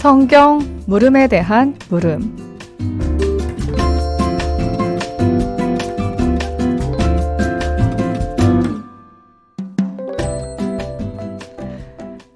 성경 물음에 대한 물음.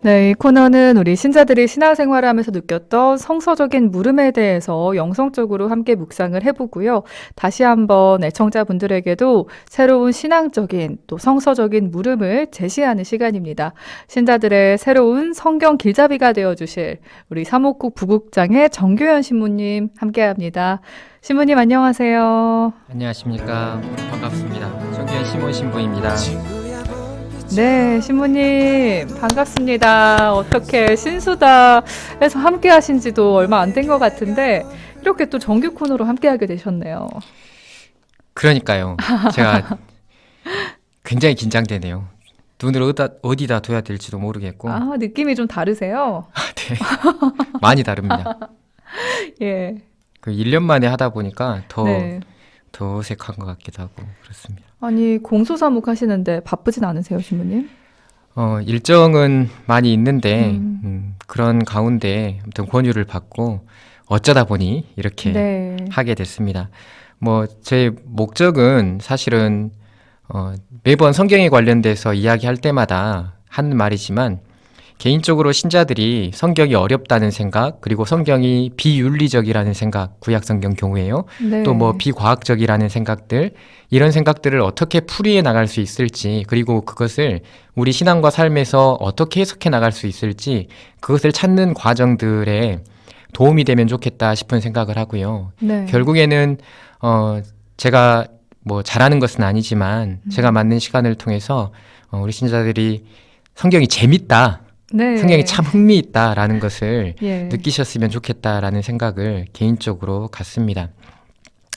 네, 이 코너는 우리 신자들이 신앙생활을 하면서 느꼈던 성서적인 물음에 대해서 영성적으로 함께 묵상을 해보고요. 다시 한번 애청자분들에게도 새로운 신앙적인 또 성서적인 물음을 제시하는 시간입니다. 신자들의 새로운 성경 길잡이가 되어주실 우리 사목국 부국장의 정교현 신부님 함께합니다. 신부님 안녕하세요. 안녕하십니까. 반갑습니다. 정규현 시몬 신부입니다. 네, 신부님 반갑습니다. 어떻게 신수다에서 함께 하신 지도 얼마 안 된 것 같은데 이렇게 또 정규 코너로 함께 하게 되셨네요. 그러니까요. 제가 굉장히 긴장되네요. 눈을 어디다 둬야 될지도 모르겠고. 아, 느낌이 좀 다르세요? 네. 많이 다릅니다. 예. 그 1년 만에 하다 보니까 네. 더 어색한 것 같기도 하고 그렇습니다. 아니, 공소사목 하시는데 바쁘진 않으세요, 신부님? 일정은 많이 있는데 그런 가운데 아무튼 권유를 받고 어쩌다 보니 이렇게 네. 하게 됐습니다. 제 목적은 사실은 매번 성경에 관련돼서 이야기할 때마다 하는 말이지만 개인적으로 신자들이 성경이 어렵다는 생각, 그리고 성경이 비윤리적이라는 생각, 구약성경 경우에요. 네. 또 비과학적이라는 생각들, 이런 생각들을 어떻게 풀이해 나갈 수 있을지, 그리고 그것을 우리 신앙과 삶에서 어떻게 해석해 나갈 수 있을지, 그것을 찾는 과정들에 도움이 되면 좋겠다 싶은 생각을 하고요. 네. 결국에는 제가 잘하는 것은 아니지만 제가 맡는 시간을 통해서 우리 신자들이 성경이 재밌다, 네. 성경이 참 흥미있다라는 것을 예. 느끼셨으면 좋겠다라는 생각을 개인적으로 갖습니다.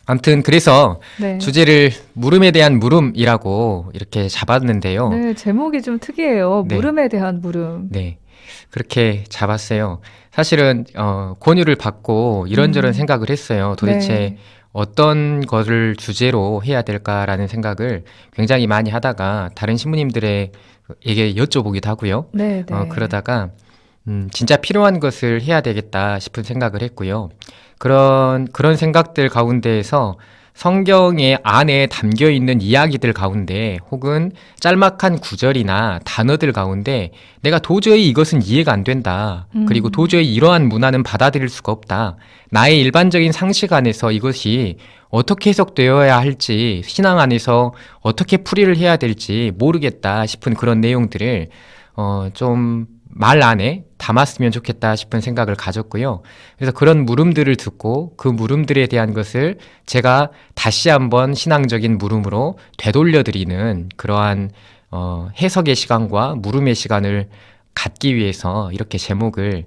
아무튼 그래서 네. 주제를 물음에 대한 물음이라고 이렇게 잡았는데요. 네, 제목이 좀 특이해요. 네. 물음에 대한 물음. 네, 그렇게 잡았어요. 사실은 권유를 받고 이런저런 생각을 했어요. 도대체 네. 어떤 것을 주제로 해야 될까라는 생각을 굉장히 많이 하다가 다른 신부님들에게 여쭤보기도 하고요. 네, 네. 그러다가 진짜 필요한 것을 해야 되겠다 싶은 생각을 했고요. 그런 생각들 가운데에서 성경의 안에 담겨 있는 이야기들 가운데 혹은 짤막한 구절이나 단어들 가운데 내가 도저히 이것은 이해가 안 된다. 그리고 도저히 이러한 문화는 받아들일 수가 없다. 나의 일반적인 상식 안에서 이것이 어떻게 해석되어야 할지, 신앙 안에서 어떻게 풀이를 해야 될지 모르겠다 싶은 그런 내용들을 좀 말 안에 담았으면 좋겠다 싶은 생각을 가졌고요. 그래서 그런 물음들을 듣고 그 물음들에 대한 것을 제가 다시 한번 신앙적인 물음으로 되돌려드리는 그러한 해석의 시간과 물음의 시간을 갖기 위해서 이렇게 제목을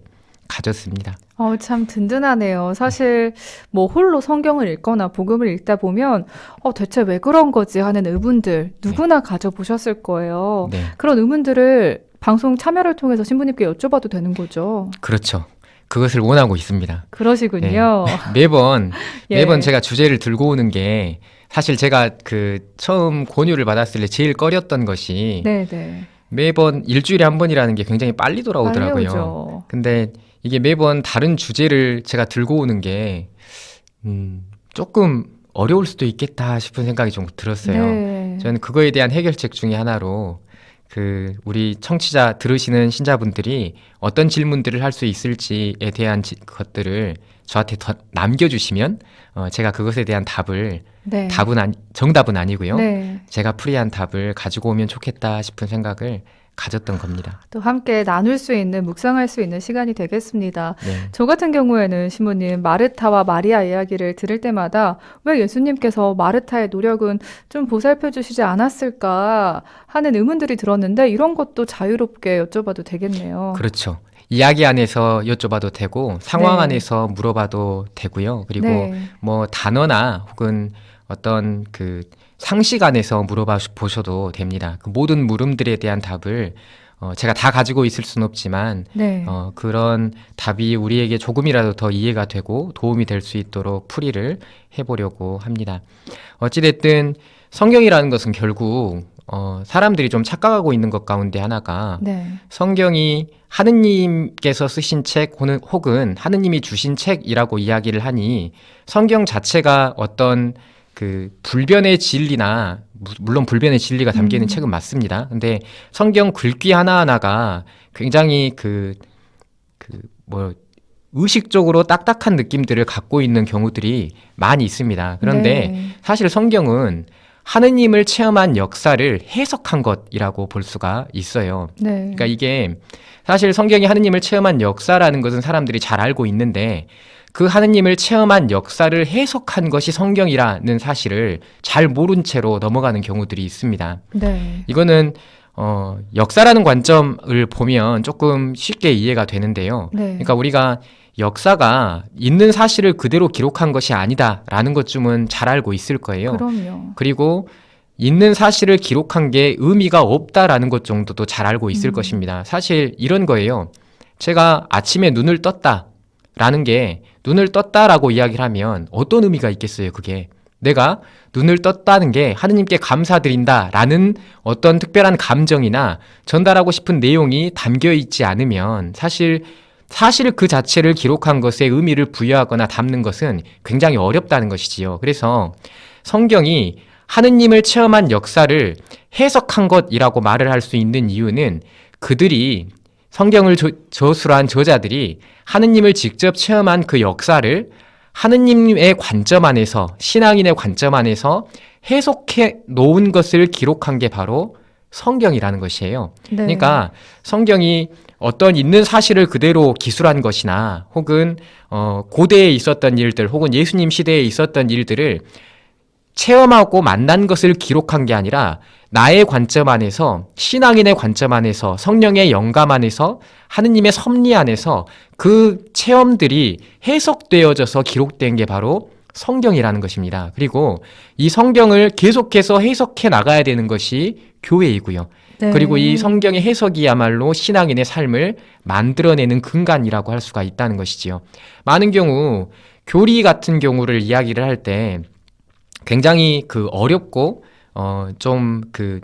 가졌습니다. 참 든든하네요. 사실 홀로 성경을 읽거나 복음을 읽다 보면 대체 왜 그런 거지 하는 의문들 누구나 가져보셨을 거예요. 네. 그런 의문들을 방송 참여를 통해서 신부님께 여쭤봐도 되는 거죠. 그렇죠. 그것을 원하고 있습니다. 그러시군요. 매번 예. 제가 주제를 들고 오는 게 사실 제가 처음 권유를 받았을 때 제일 꺼렸던 것이 네네. 매번 일주일에 한 번이라는 게 굉장히 빨리 빨리 돌아오더라고요. 오죠. 근데 이게 매번 다른 주제를 제가 들고 오는 게 조금 어려울 수도 있겠다 싶은 생각이 좀 들었어요. 네. 저는 그거에 대한 해결책 중에 하나로 우리 청취자 들으시는 신자분들이 어떤 질문들을 할 수 있을지에 대한 것들을 저한테 더 남겨주시면 제가 그것에 대한 네. 정답은 아니고요. 네. 제가 풀이한 답을 가지고 오면 좋겠다 싶은 생각을 가졌던 겁니다. 또 함께 나눌 수 있는, 묵상할 수 있는 시간이 되겠습니다. 네. 저 같은 경우에는 신부님 마르타와 마리아 이야기를 들을 때마다 왜 예수님께서 마르타의 노력은 좀 보살펴 주시지 않았을까 하는 의문들이 들었는데 이런 것도 자유롭게 여쭤봐도 되겠네요. 그렇죠. 이야기 안에서 여쭤봐도 되고 상황 네. 안에서 물어봐도 되고요. 그리고 네. 단어나 혹은 어떤 상식 안에서 물어봐 보셔도 됩니다. 그 모든 물음들에 대한 답을 제가 다 가지고 있을 수는 없지만 네. 그런 답이 우리에게 조금이라도 더 이해가 되고 도움이 될 수 있도록 풀이를 해보려고 합니다. 어찌됐든 성경이라는 것은 결국 사람들이 좀 착각하고 있는 것 가운데 하나가 네. 성경이 하느님께서 쓰신 책 혹은 하느님이 주신 책이라고 이야기를 하니 성경 자체가 어떤 그 불변의 진리나 물론 불변의 진리가 담기는 책은 맞습니다. 근데 성경 글귀 하나하나가 굉장히 의식적으로 딱딱한 느낌들을 갖고 있는 경우들이 많이 있습니다. 그런데 네. 사실 성경은 하느님을 체험한 역사를 해석한 것이라고 볼 수가 있어요. 네. 그러니까 이게 사실 성경이 하느님을 체험한 역사라는 것은 사람들이 잘 알고 있는데 그 하느님을 체험한 역사를 해석한 것이 성경이라는 사실을 잘 모른 채로 넘어가는 경우들이 있습니다. 네. 이거는 역사라는 관점을 보면 조금 쉽게 이해가 되는데요. 네. 그러니까 우리가 역사가 있는 사실을 그대로 기록한 것이 아니다라는 것쯤은 잘 알고 있을 거예요. 그럼요. 그리고 있는 사실을 기록한 게 의미가 없다라는 것 정도도 잘 알고 있을 것입니다. 사실 이런 거예요. 제가 아침에 눈을 떴다라는 게 눈을 떴다라고 이야기를 하면 어떤 의미가 있겠어요, 그게. 내가 눈을 떴다는 게 하느님께 감사드린다라는 어떤 특별한 감정이나 전달하고 싶은 내용이 담겨 있지 않으면 사실 그 자체를 기록한 것에 의미를 부여하거나 담는 것은 굉장히 어렵다는 것이지요. 그래서 성경이 하느님을 체험한 역사를 해석한 것이라고 말을 할 수 있는 이유는 그들이 성경을 저술한 저자들이 하느님을 직접 체험한 그 역사를 하느님의 관점 안에서, 신앙인의 관점 안에서 해석해 놓은 것을 기록한 게 바로 성경이라는 것이에요. 네. 그러니까 성경이 어떤 있는 사실을 그대로 기술한 것이나 혹은 고대에 있었던 일들 혹은 예수님 시대에 있었던 일들을 체험하고 만난 것을 기록한 게 아니라 나의 관점 안에서, 신앙인의 관점 안에서, 성령의 영감 안에서, 하느님의 섭리 안에서 그 체험들이 해석되어져서 기록된 게 바로 성경이라는 것입니다. 그리고 이 성경을 계속해서 해석해 나가야 되는 것이 교회이고요. 네. 그리고 이 성경의 해석이야말로 신앙인의 삶을 만들어내는 근간이라고 할 수가 있다는 것이지요. 많은 경우 교리 같은 경우를 이야기를 할 때 굉장히 어렵고 좀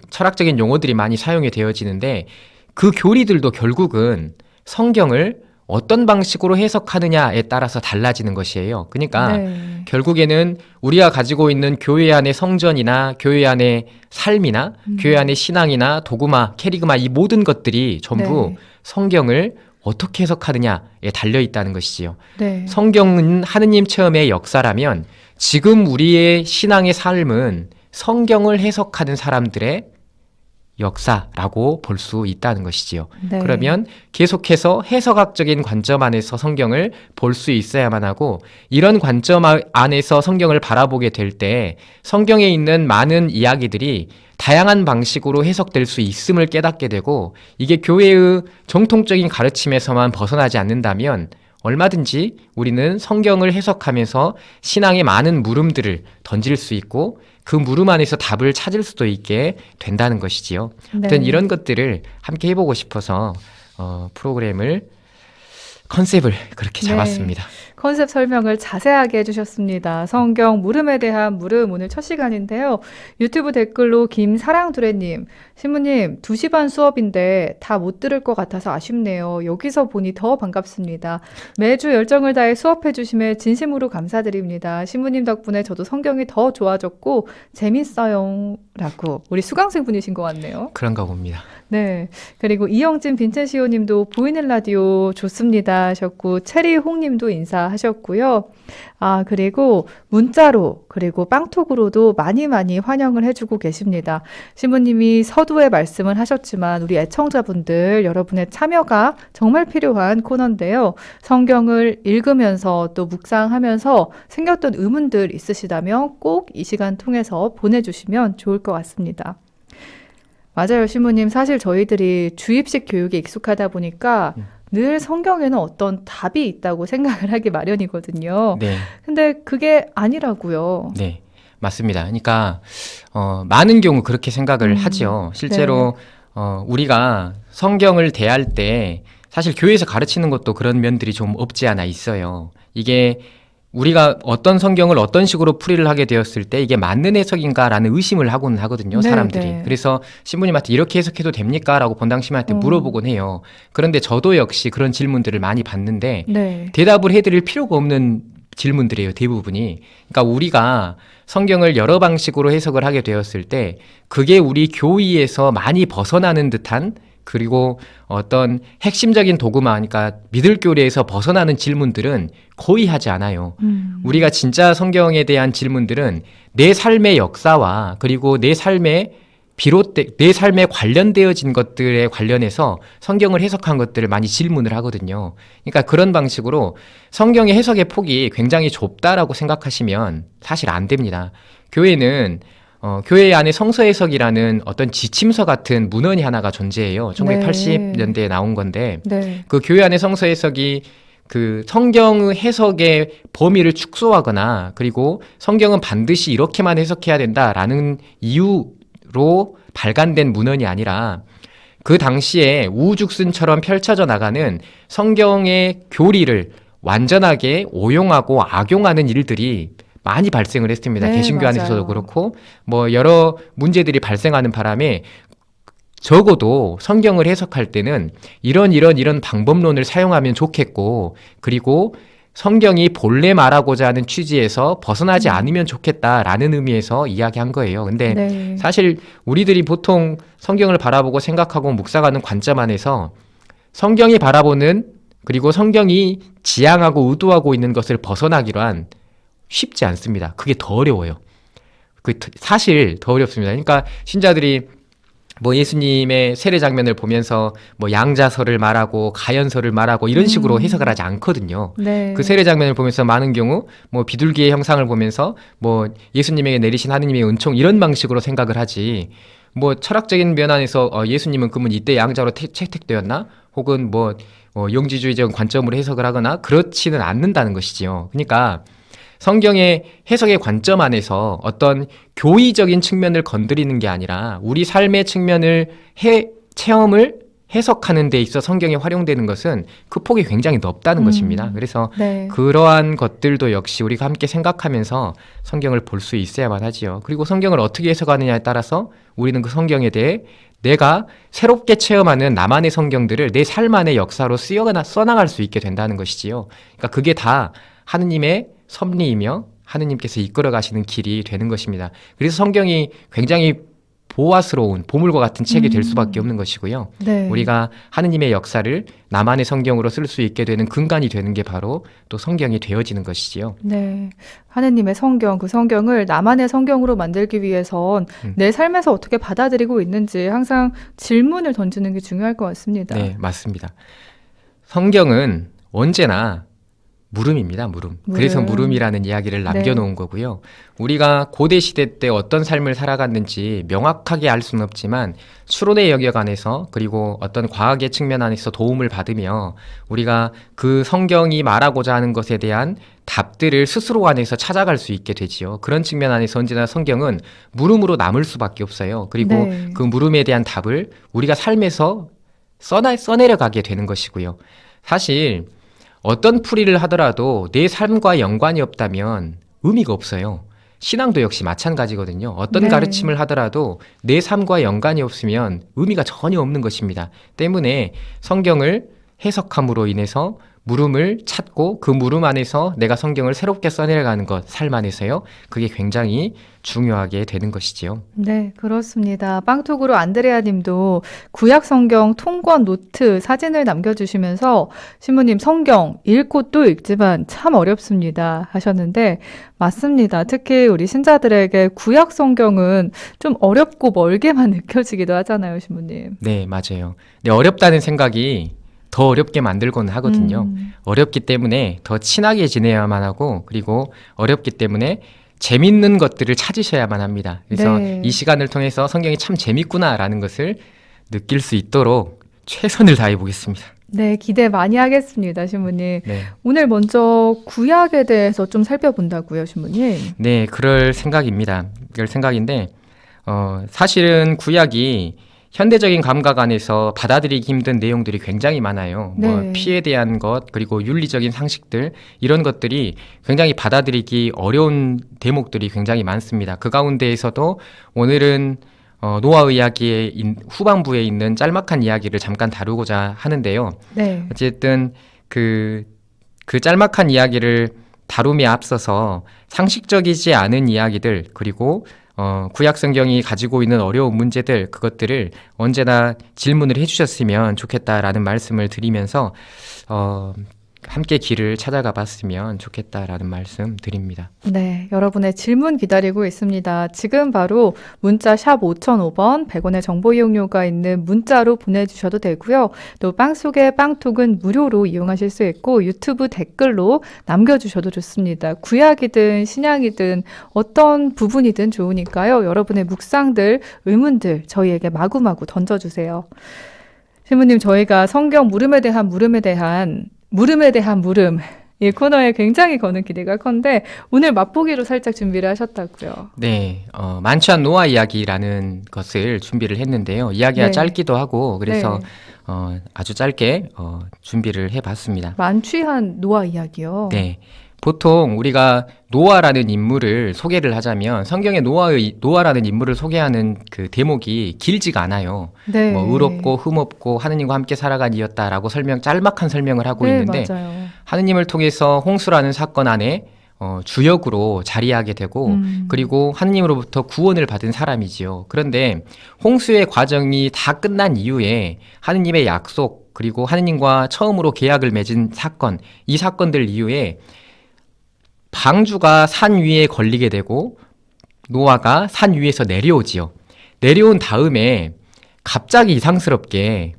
철학적인 용어들이 많이 사용이 되어지는데 그 교리들도 결국은 성경을 어떤 방식으로 해석하느냐에 따라서 달라지는 것이에요. 그러니까 네. 결국에는 우리가 가지고 있는 교회 안의 성전이나 교회 안의 삶이나 교회 안의 신앙이나 도구마, 캐리그마 이 모든 것들이 전부 네. 성경을 어떻게 해석하느냐에 달려 있다는 것이지요. 네. 성경은 하느님 체험의 역사라면 지금 우리의 신앙의 삶은 성경을 해석하는 사람들의 역사라고 볼 수 있다는 것이지요. 네. 그러면 계속해서 해석학적인 관점 안에서 성경을 볼 수 있어야만 하고 이런 관점 안에서 성경을 바라보게 될 때 성경에 있는 많은 이야기들이 다양한 방식으로 해석될 수 있음을 깨닫게 되고 이게 교회의 정통적인 가르침에서만 벗어나지 않는다면 얼마든지 우리는 성경을 해석하면서 신앙의 많은 물음들을 던질 수 있고 그 물음 안에서 답을 찾을 수도 있게 된다는 것이지요. 아무튼 네. 이런 것들을 함께 해보고 싶어서 프로그램을 컨셉을 그렇게 잡았습니다. 컨셉 설명을 자세하게 해주셨습니다. 성경 물음에 대한 물음 오늘 첫 시간인데요. 유튜브 댓글로 김사랑두레님, 신부님 2시 반 수업인데 다 못 들을 것 같아서 아쉽네요. 여기서 보니 더 반갑습니다. 매주 열정을 다해 수업해 주심에 진심으로 감사드립니다. 신부님 덕분에 저도 성경이 더 좋아졌고 재밌어요. 라고 우리 수강생 분이신 것 같네요. 그런가 봅니다. 네. 그리고 이영진 빈첸시오 님도 보이는 라디오 좋습니다 하셨고, 체리홍 님도 인사하셨고요. 아, 그리고 문자로, 그리고 빵톡으로도 많이 환영을 해주고 계십니다. 신부님이 서두에 말씀을 하셨지만, 우리 애청자분들, 여러분의 참여가 정말 필요한 코너인데요. 성경을 읽으면서 또 묵상하면서 생겼던 의문들 있으시다면 꼭 이 시간 통해서 보내주시면 좋을 것 같습니다. 맞아요, 신부님. 사실 저희들이 주입식 교육에 익숙하다 보니까 늘 성경에는 어떤 답이 있다고 생각을 하기 마련이거든요. 네. 근데 그게 아니라고요. 네, 맞습니다. 그러니까 많은 경우 그렇게 생각을 하지요. 실제로 우리가 성경을 대할 때 사실 교회에서 가르치는 것도 그런 면들이 좀 없지 않아 있어요. 이게 우리가 어떤 성경을 어떤 식으로 풀이를 하게 되었을 때 이게 맞는 해석인가라는 의심을 하고는 하거든요, 네, 사람들이. 네. 그래서 신부님한테 이렇게 해석해도 됩니까? 라고 본당심한테 물어보곤 해요. 그런데 저도 역시 그런 질문들을 많이 받는데 네. 대답을 해드릴 필요가 없는 질문들이에요, 대부분이. 그러니까 우리가 성경을 여러 방식으로 해석을 하게 되었을 때 그게 우리 교의에서 많이 벗어나는 듯한, 그리고 어떤 핵심적인 도구마, 그러니까 믿을 교리에서 벗어나는 질문들은 거의 하지 않아요. 우리가 진짜 성경에 대한 질문들은 내 삶의 역사와 그리고 내 삶에 관련되어진 것들에 관련해서 성경을 해석한 것들을 많이 질문을 하거든요. 그러니까 그런 방식으로 성경의 해석의 폭이 굉장히 좁다라고 생각하시면 사실 안 됩니다. 교회는 교회 안에 성서 해석이라는 어떤 지침서 같은 문헌이 하나가 존재해요. 1980년대에 나온 건데 네. 그 교회 안에 성서 해석이 그 성경 해석의 범위를 축소하거나 그리고 성경은 반드시 이렇게만 해석해야 된다라는 이유로 발간된 문헌이 아니라 그 당시에 우후죽순처럼 펼쳐져 나가는 성경의 교리를 완전하게 오용하고 악용하는 일들이 많이 발생을 했습니다. 네, 개신교 맞아요. 안에서도 그렇고 뭐 여러 문제들이 발생하는 바람에 적어도 성경을 해석할 때는 이런 방법론을 사용하면 좋겠고, 그리고 성경이 본래 말하고자 하는 취지에서 벗어나지 않으면 좋겠다라는 의미에서 이야기한 거예요. 근데 네. 사실 우리들이 보통 성경을 바라보고 생각하고 묵상하는 관점 안에서 성경이 바라보는, 그리고 성경이 지향하고 의도하고 있는 것을 벗어나기란 쉽지 않습니다. 그게 더 어려워요. 사실 더 어렵습니다. 그러니까 신자들이 뭐 예수님의 세례 장면을 보면서 뭐 양자설을 말하고 가연설을 말하고 이런 식으로 해석을 하지 않거든요. 네. 그 세례 장면을 보면서 많은 경우 뭐 비둘기의 형상을 보면서 뭐 예수님에게 내리신 하느님의 은총 이런 방식으로 생각을 하지, 뭐 철학적인 면안에서 예수님은 그러면 이때 양자로 채택되었나? 혹은 뭐 영지주의적 관점으로 해석을 하거나 그렇지는 않는다는 것이지요. 그러니까 성경의 해석의 관점 안에서 어떤 교의적인 측면을 건드리는 게 아니라 우리 삶의 측면을 체험을 해석하는 데 있어 성경에 활용되는 것은 그 폭이 굉장히 넓다는 것입니다. 그래서 네. 그러한 것들도 역시 우리가 함께 생각하면서 성경을 볼 수 있어야만 하지요. 그리고 성경을 어떻게 해석하느냐에 따라서 우리는 그 성경에 대해 내가 새롭게 체험하는 나만의 성경들을 내 삶 안의 역사로 써나갈 수 있게 된다는 것이지요. 그러니까 그게 다 하느님의 섭리이며 하느님께서 이끌어 가시는 길이 되는 것입니다. 그래서 성경이 굉장히 보화스러운 보물과 같은 책이 될 수밖에 없는 것이고요. 네. 우리가 하느님의 역사를 나만의 성경으로 쓸 수 있게 되는 근간이 되는 게 바로 또 성경이 되어지는 것이지요. 네. 하느님의 성경, 그 성경을 나만의 성경으로 만들기 위해선 내 삶에서 어떻게 받아들이고 있는지 항상 질문을 던지는 게 중요할 것 같습니다. 네, 맞습니다. 성경은 언제나 물음입니다, 물음. 그래서 물음이라는 이야기를 남겨놓은 거고요. 우리가 고대 시대 때 어떤 삶을 살아갔는지 명확하게 알 수는 없지만 추론의 영역 안에서, 그리고 어떤 과학의 측면 안에서 도움을 받으며 우리가 그 성경이 말하고자 하는 것에 대한 답들을 스스로 안에서 찾아갈 수 있게 되지요. 그런 측면 안에서 언제나 성경은 물음으로 남을 수밖에 없어요. 그리고 네. 그 물음에 대한 답을 우리가 삶에서 써내려가게 되는 것이고요. 사실 어떤 풀이를 하더라도 내 삶과 연관이 없다면 의미가 없어요. 신앙도 역시 마찬가지거든요. 어떤 네. 가르침을 하더라도 내 삶과 연관이 없으면 의미가 전혀 없는 것입니다. 때문에 성경을 해석함으로 인해서 물음을 찾고 그 물음 안에서 내가 성경을 새롭게 써내려가는 것, 삶 안에서요. 그게 굉장히 중요하게 되는 것이지요. 네, 그렇습니다. 빵톡으로 안드레아 님도 구약 성경 통권 노트 사진을 남겨주시면서 신부님 성경 읽고 또 읽지만 참 어렵습니다 하셨는데 맞습니다. 특히 우리 신자들에게 구약 성경은 좀 어렵고 멀게만 느껴지기도 하잖아요, 신부님. 네, 맞아요. 근데 어렵다는 생각이 더 어렵게 만들곤 하거든요. 어렵기 때문에 더 친하게 지내야만 하고, 그리고 어렵기 때문에 재밌는 것들을 찾으셔야만 합니다. 그래서 네. 이 시간을 통해서 성경이 참 재밌구나라는 것을 느낄 수 있도록 최선을 다해 보겠습니다. 네, 기대 많이 하겠습니다, 신부님. 네. 오늘 먼저 구약에 대해서 좀 살펴본다고요, 신부님. 네, 그럴 생각입니다. 그럴 생각인데, 사실은 구약이 현대적인 감각 안에서 받아들이기 힘든 내용들이 굉장히 많아요. 뭐 네. 피에 대한 것, 그리고 윤리적인 상식들, 이런 것들이 굉장히 받아들이기 어려운 대목들이 굉장히 많습니다. 그 가운데에서도 오늘은 노아 이야기의 후반부에 있는 짤막한 이야기를 잠깐 다루고자 하는데요. 네. 어쨌든 그 짤막한 이야기를 다룸에 앞서서 상식적이지 않은 이야기들, 그리고 구약 성경이 가지고 있는 어려운 문제들, 그것들을 언제나 질문을 해주셨으면 좋겠다라는 말씀을 드리면서 함께 길을 찾아가 봤으면 좋겠다라는 말씀 드립니다. 네, 여러분의 질문 기다리고 있습니다. 지금 바로 문자 샵 5005번 100원의 정보 이용료가 있는 문자로 보내주셔도 되고요. 또 빵속의 빵톡은 무료로 이용하실 수 있고 유튜브 댓글로 남겨주셔도 좋습니다. 구약이든 신약이든 어떤 부분이든 좋으니까요. 여러분의 묵상들, 의문들 저희에게 마구마구 던져주세요. 신부님, 저희가 성경 물음에 대한 물음 이 코너에 굉장히 거는 기대가 큰데 오늘 맛보기로 살짝 준비를 하셨다고요. 네, 만취한 노아 이야기라는 것을 준비를 했는데요. 이야기가 네. 짧기도 하고 그래서 네. 아주 짧게 준비를 해봤습니다. 만취한 노아 이야기요. 네, 보통 우리가 노아라는 인물을 소개를 하자면 성경의 노아라는 인물을 소개하는 그 대목이 길지가 않아요. 네. 뭐 의롭고 흠없고 하느님과 함께 살아간 이였다라고 짤막한 설명을 하고 네, 있는데 맞아요. 하느님을 통해서 홍수라는 사건 안에 주역으로 자리하게 되고 그리고 하느님으로부터 구원을 받은 사람이지요. 그런데 홍수의 과정이 다 끝난 이후에 하느님의 약속, 그리고 하느님과 처음으로 계약을 맺은 사건, 이 사건들 이후에 방주가 산 위에 걸리게 되고 노아가 산 위에서 내려오지요. 내려온 다음에 갑자기 이상스럽게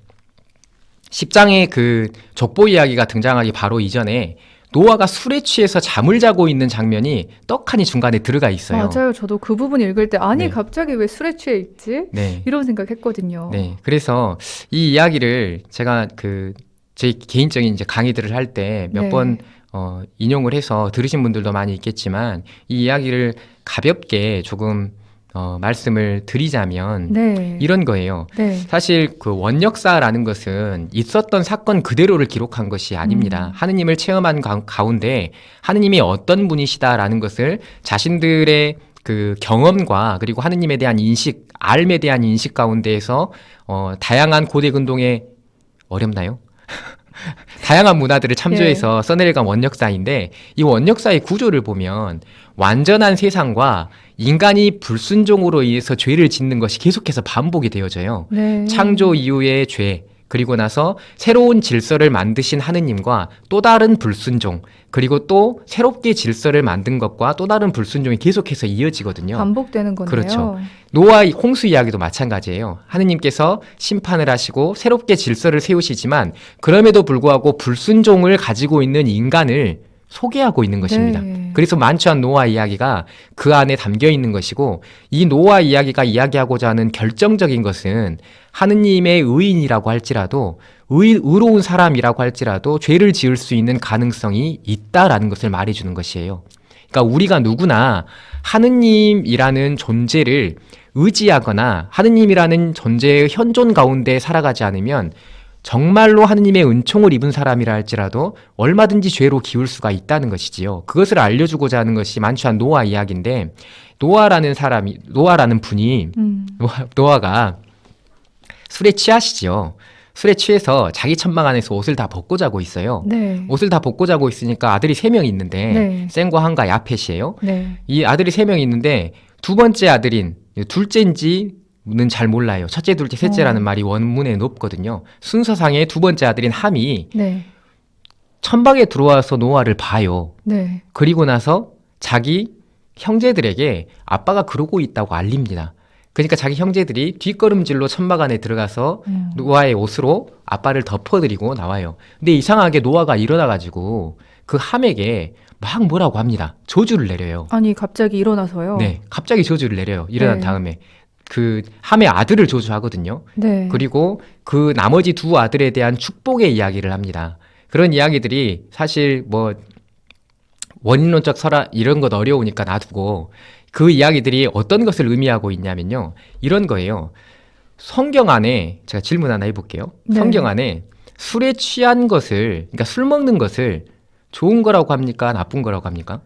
10장의 그 족보 이야기가 등장하기 바로 이전에 노아가 술에 취해서 잠을 자고 있는 장면이 떡하니 중간에 들어가 있어요. 맞아요. 저도 그 부분 읽을 때 아니 네. 갑자기 왜 술에 취해 있지? 네. 이런 생각했거든요. 네. 그래서 이 이야기를 제가 제 개인적인 이제 강의들을 할 때 몇 네. 번 인용을 해서 들으신 분들도 많이 있겠지만 이 이야기를 가볍게 조금 말씀을 드리자면 네. 이런 거예요. 네. 사실 그 원역사라는 것은 있었던 사건 그대로를 기록한 것이 아닙니다. 하느님을 체험한 가운데 하느님이 어떤 분이시다라는 것을 자신들의 그 경험과 그리고 하느님에 대한 인식, 알에 대한 인식 가운데에서 다양한 고대 근동의 어렵나요? 다양한 문화들을 참조해서 써내려간 원역사인데 이 원역사의 구조를 보면 완전한 세상과 인간이 불순종으로 의해서 죄를 짓는 것이 계속해서 반복이 되어져요. 네. 창조 이후의 죄, 그리고 나서 새로운 질서를 만드신 하느님과 또 다른 불순종, 그리고 또 새롭게 질서를 만든 것과 또 다른 불순종이 계속해서 이어지거든요. 반복되는 거네요. 그렇죠. 노아 홍수 이야기도 마찬가지예요. 하느님께서 심판을 하시고 새롭게 질서를 세우시지만 그럼에도 불구하고 불순종을 가지고 있는 인간을 소개하고 있는 것입니다. 네. 그래서 만취한 노아 이야기가 그 안에 담겨 있는 것이고 이 노아 이야기가 이야기하고자 하는 결정적인 것은 하느님의 의인이라고 할지라도 의로운 사람이라고 할지라도 죄를 지을 수 있는 가능성이 있다라는 것을 말해주는 것이에요. 그러니까 우리가 누구나 하느님이라는 존재를 의지하거나 하느님이라는 존재의 현존 가운데 살아가지 않으면 정말로 하느님의 은총을 입은 사람이라 할지라도 얼마든지 죄로 기울 수가 있다는 것이지요. 그것을 알려주고자 하는 것이 만취한 노아 이야기인데 노아라는 분이 노아가 술에 취하시죠. 술에 취해서 자기 천막 안에서 옷을 다 벗고 자고 있어요. 네. 옷을 다 벗고 자고 있으니까 아들이 3명 있는데 네. 셈과 함과 야펫이에요. 네. 이 아들이 3명 있는데 두 번째 아들인 둘째인지 는 잘 몰라요. 첫째, 둘째, 셋째라는 말이 원문에 높거든요. 순서상의 두 번째 아들인 함이 네. 천막에 들어와서 노아를 봐요. 네. 그리고 나서 자기 형제들에게 아빠가 그러고 있다고 알립니다. 그러니까 자기 형제들이 뒷걸음질로 천막 안에 들어가서 노아의 옷으로 아빠를 덮어드리고 나와요. 근데 이상하게 노아가 일어나가지고 그 함에게 막 뭐라고 합니다. 저주를 내려요. 아니 갑자기 일어나서요? 네, 갑자기 저주를 내려요. 일어난 네. 다음에. 그 함의 아들을 저주하거든요. 네. 그리고 그 나머지 두 아들에 대한 축복의 이야기를 합니다. 그런 이야기들이 사실 뭐 원인론적 설화 이런 것 어려우니까 놔두고 그 이야기들이 어떤 것을 의미하고 있냐면요. 이런 거예요. 성경 안에 제가 질문 하나 해볼게요. 네. 성경 안에 술에 취한 것을, 그러니까 술 먹는 것을 좋은 거라고 합니까? 나쁜 거라고 합니까?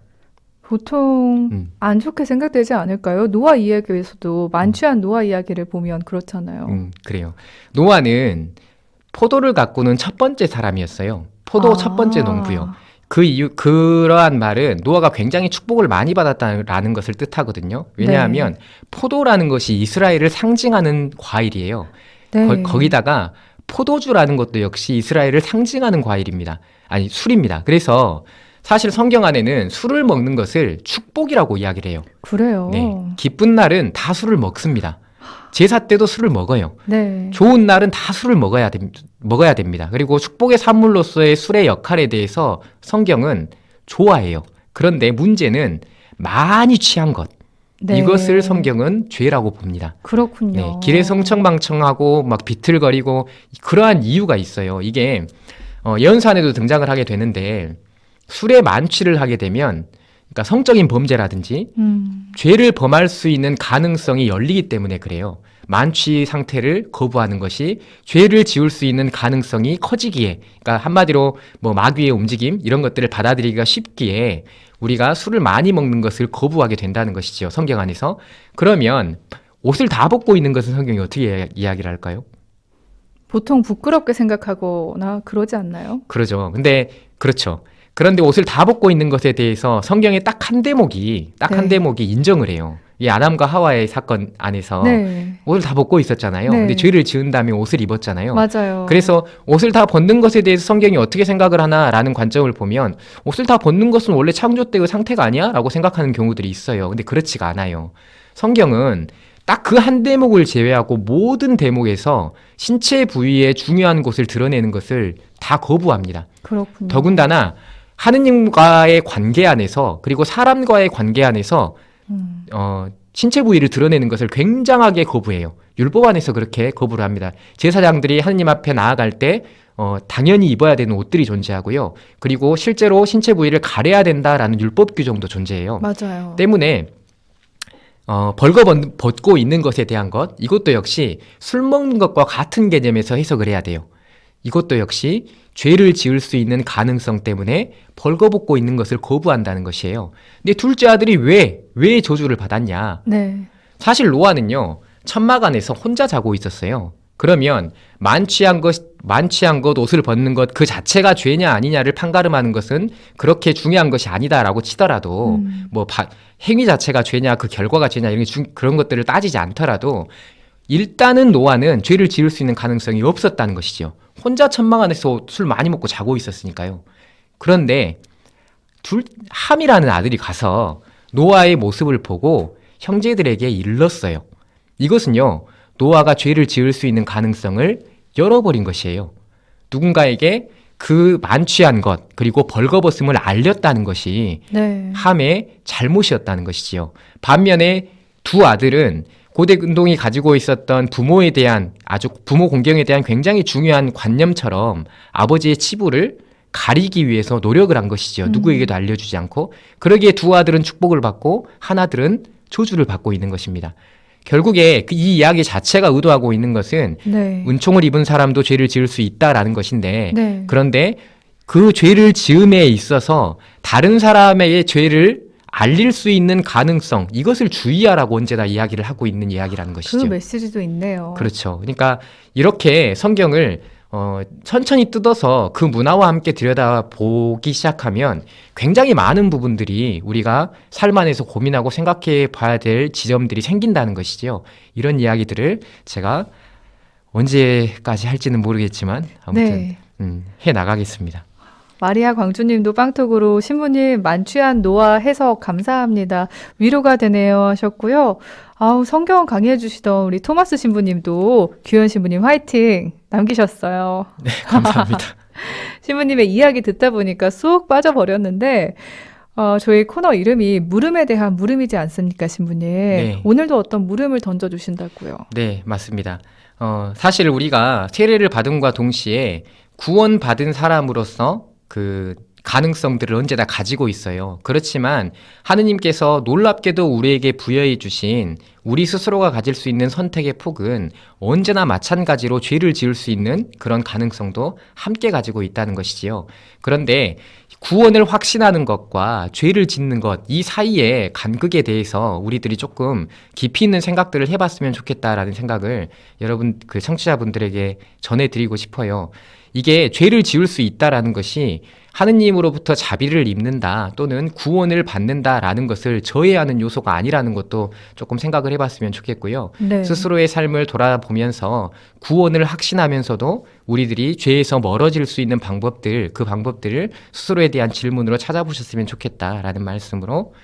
보통 음. 안 좋게 생각되지 않을까요? 노아 이야기에서도 만취한 노아 이야기를 보면 그렇잖아요. 그래요. 노아는 포도를 가꾸는 첫 번째 사람이었어요. 포도 첫 번째 농부요. 그러한 말은 노아가 굉장히 축복을 많이 받았다는 것을 뜻하거든요. 왜냐하면 포도라는 것이 이스라엘을 상징하는 과일이에요. 네. 거기다가 포도주라는 것도 역시 이스라엘을 상징하는 과일입니다. 아니, 술입니다. 그래서 사실 성경 안에는 술을 먹는 것을 축복이라고 이야기를 해요. 그래요. 네. 기쁜 날은 다 술을 먹습니다. 제사 때도 술을 먹어요. 네. 좋은 날은 다 술을 먹어야 됩니다. 그리고 축복의 산물로서의 술의 역할에 대해서 성경은 좋아해요. 그런데 문제는 많이 취한 것. 네. 이것을 성경은 죄라고 봅니다. 그렇군요. 네, 길에 성청망청하고 막 비틀거리고 그러한 이유가 있어요. 이게 예언서안에도 등장을 하게 되는데 술에 만취를 하게 되면 그러니까 성적인 범죄라든지 죄를 범할 수 있는 가능성이 열리기 때문에 그래요. 만취 상태를 거부하는 것이 죄를 지을 수 있는 가능성이 커지기에, 그러니까 한마디로 뭐 마귀의 움직임 이런 것들을 받아들이기가 쉽기에 우리가 술을 많이 먹는 것을 거부하게 된다는 것이죠. 성경 안에서. 그러면 옷을 다 벗고 있는 것은 성경이 어떻게 이야기를 할까요? 보통 부끄럽게 생각하거나 그러지 않나요? 그러죠. 근데 그렇죠. 그런데 옷을 다 벗고 있는 것에 대해서 성경에 딱 한 대목이 인정을 해요. 이 아담과 하와의 사건 안에서 네. 옷을 다 벗고 있었잖아요. 네. 근데 죄를 지은 다음에 옷을 입었잖아요. 맞아요. 그래서 옷을 다 벗는 것에 대해서 성경이 어떻게 생각을 하나라는 관점을 보면 옷을 다 벗는 것은 원래 창조 때의 상태가 아니야? 라고 생각하는 경우들이 있어요. 근데 그렇지가 않아요. 성경은 딱 그 한 대목을 제외하고 모든 대목에서 신체 부위의 중요한 곳을 드러내는 것을 다 거부합니다. 그렇군요. 더군다나 하느님과의 관계 안에서 그리고 사람과의 관계 안에서 신체 부위를 드러내는 것을 굉장하게 거부해요. 율법 안에서 그렇게 거부를 합니다. 제사장들이 하느님 앞에 나아갈 때 당연히 입어야 되는 옷들이 존재하고요. 그리고 실제로 신체 부위를 가려야 된다라는 율법 규정도 존재해요. 맞아요. 때문에 벌거벗고 있는 것에 대한 것, 이것도 역시 술 먹는 것과 같은 개념에서 해석을 해야 돼요. 이것도 역시 죄를 지을 수 있는 가능성 때문에 벌거벗고 있는 것을 거부한다는 것이에요. 근데 둘째 아들이 왜 저주를 받았냐? 네. 사실 노아는요, 천막 안에서 혼자 자고 있었어요. 그러면 만취한 것, 옷을 벗는 것 그 자체가 죄냐 아니냐를 판가름하는 것은 그렇게 중요한 것이 아니다라고 치더라도 행위 자체가 죄냐 그 결과가 죄냐 그런 것들을 따지지 않더라도 일단은 노아는 죄를 지을 수 있는 가능성이 없었다는 것이죠. 혼자 천막 안에서 술 많이 먹고 자고 있었으니까요. 그런데 함이라는 아들이 가서 노아의 모습을 보고 형제들에게 일렀어요. 이것은요, 노아가 죄를 지을 수 있는 가능성을 열어버린 것이에요. 누군가에게 그 만취한 것 그리고 벌거벗음을 알렸다는 것이 네. 함의 잘못이었다는 것이지요. 반면에 두 아들은 고대 운동이 가지고 있었던 부모 공경에 대한 굉장히 중요한 관념처럼 아버지의 치부를 가리기 위해서 노력을 한 것이죠. 누구에게도 알려주지 않고. 그러기에 두 아들은 축복을 받고 한 아들은 저주를 받고 있는 것입니다. 결국에 이 이야기 자체가 의도하고 있는 것은 네. 은총을 입은 사람도 죄를 지을 수 있다라는 것인데 네. 그런데 그 죄를 지음에 있어서 다른 사람의 죄를 알릴 수 있는 가능성, 이것을 주의하라고 언제나 이야기를 하고 있는 이야기라는 것이죠. 그 메시지도 있네요. 그렇죠. 그러니까 이렇게 성경을 천천히 뜯어서 그 문화와 함께 들여다보기 시작하면 굉장히 많은 부분들이 우리가 삶 안에서 고민하고 생각해 봐야 될 지점들이 생긴다는 것이죠. 이런 이야기들을 제가 언제까지 할지는 모르겠지만 아무튼 네. 해 나가겠습니다. 마리아 광주님도 빵톡으로 신부님 만취한 노아 해석 감사합니다. 위로가 되네요 하셨고요. 아우 성경 강의해 주시던 우리 토마스 신부님도 규현 신부님 화이팅 남기셨어요. 네, 감사합니다. 신부님의 이야기 듣다 보니까 쑥 빠져버렸는데 저희 코너 이름이 물음에 대한 물음이지 않습니까 신부님? 네. 오늘도 어떤 물음을 던져주신다고요? 네, 맞습니다. 사실 우리가 세례를 받음과 동시에 구원받은 사람으로서 그 가능성들을 언제나 가지고 있어요. 그렇지만 하느님께서 놀랍게도 우리에게 부여해 주신 우리 스스로가 가질 수 있는 선택의 폭은 언제나 마찬가지로 죄를 지을 수 있는 그런 가능성도 함께 가지고 있다는 것이지요. 그런데 구원을 확신하는 것과 죄를 짓는 것, 이 사이의 간극에 대해서 우리들이 조금 깊이 있는 생각들을 해봤으면 좋겠다라는 생각을 여러분, 그 청취자분들에게 전해드리고 싶어요. 이게 죄를 지을 수 있다라는 것이 하느님으로부터 자비를 입는다 또는 구원을 받는다라는 것을 저해하는 요소가 아니라는 것도 조금 생각을 해봤으면 좋겠고요. 네. 스스로의 삶을 돌아보면서 구원을 확신하면서도 우리들이 죄에서 멀어질 수 있는 방법들, 그 방법들을 스스로에 대한 질문으로 찾아보셨으면 좋겠다라는 말씀으로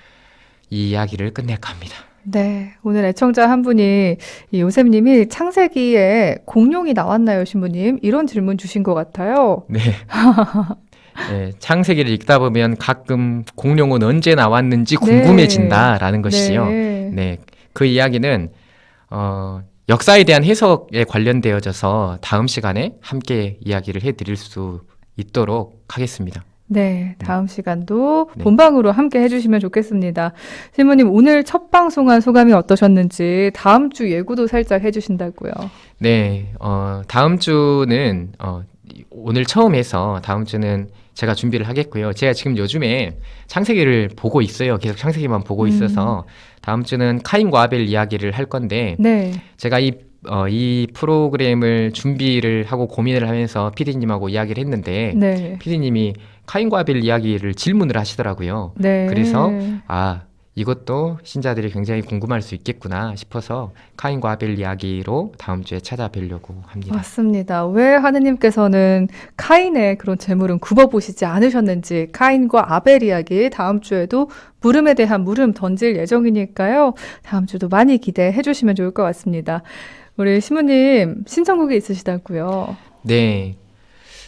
이 이야기를 끝낼까 합니다. 네, 오늘 애청자 한 분이 이 요셉님이 창세기에 공룡이 나왔나요, 신부님? 이런 질문 주신 것 같아요. 네. 네, 창세기를 읽다 보면 가끔 공룡은 언제 나왔는지 궁금해진다라는 것이요. 네. 네, 그 이야기는 역사에 대한 해석에 관련되어져서 다음 시간에 함께 이야기를 해드릴 수 있도록 하겠습니다. 네, 다음 시간도 네. 본방으로 함께 해주시면 좋겠습니다. 신부님, 오늘 첫 방송한 소감이 어떠셨는지 다음 주 예고도 살짝 해주신다고요. 네, 다음 주는 오늘 처음 해서 다음 주는 제가 준비를 하겠고요. 제가 지금 요즘에 창세기를 보고 있어요. 계속 창세기만 보고 있어서 다음 주는 카인과 아벨 이야기를 할 건데 네, 제가 이 프로그램을 준비를 하고 고민을 하면서 PD님하고 이야기를 했는데 네, PD님이 카인과 아벨 이야기를 질문을 하시더라고요. 네. 그래서 이것도 신자들이 굉장히 궁금할 수 있겠구나 싶어서 카인과 아벨 이야기로 다음 주에 찾아뵈려고 합니다. 맞습니다. 왜 하느님께서는 카인의 그런 재물은 굽어보시지 않으셨는지 카인과 아벨 이야기 다음 주에도 물음에 대한 물음 던질 예정이니까요. 다음 주도 많이 기대해 주시면 좋을 것 같습니다. 우리 신부님 신청곡이 있으시다고요. 네,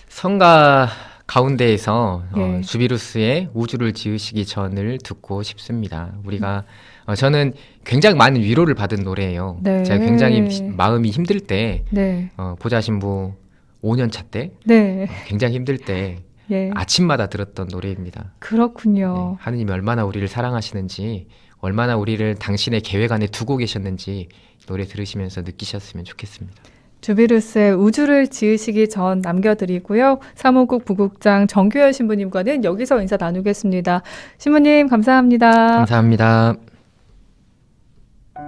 성가 가운데에서 예. 주비루스의 우주를 지으시기 전을 듣고 싶습니다. 우리가 저는 굉장히 많은 위로를 받은 노래예요. 네. 제가 굉장히 마음이 힘들 때 네, 보좌 신부 5년 차 때 네, 굉장히 힘들 때 예. 아침마다 들었던 노래입니다. 그렇군요. 네, 하느님이 얼마나 우리를 사랑하시는지, 얼마나 우리를 당신의 계획 안에 두고 계셨는지 노래 들으시면서 느끼셨으면 좋겠습니다. 주비루스의 우주를 지으시기 전 남겨드리고요. 사무국 부국장 정규현 신부님과는 여기서 인사 나누겠습니다. 신부님 감사합니다. 감사합니다.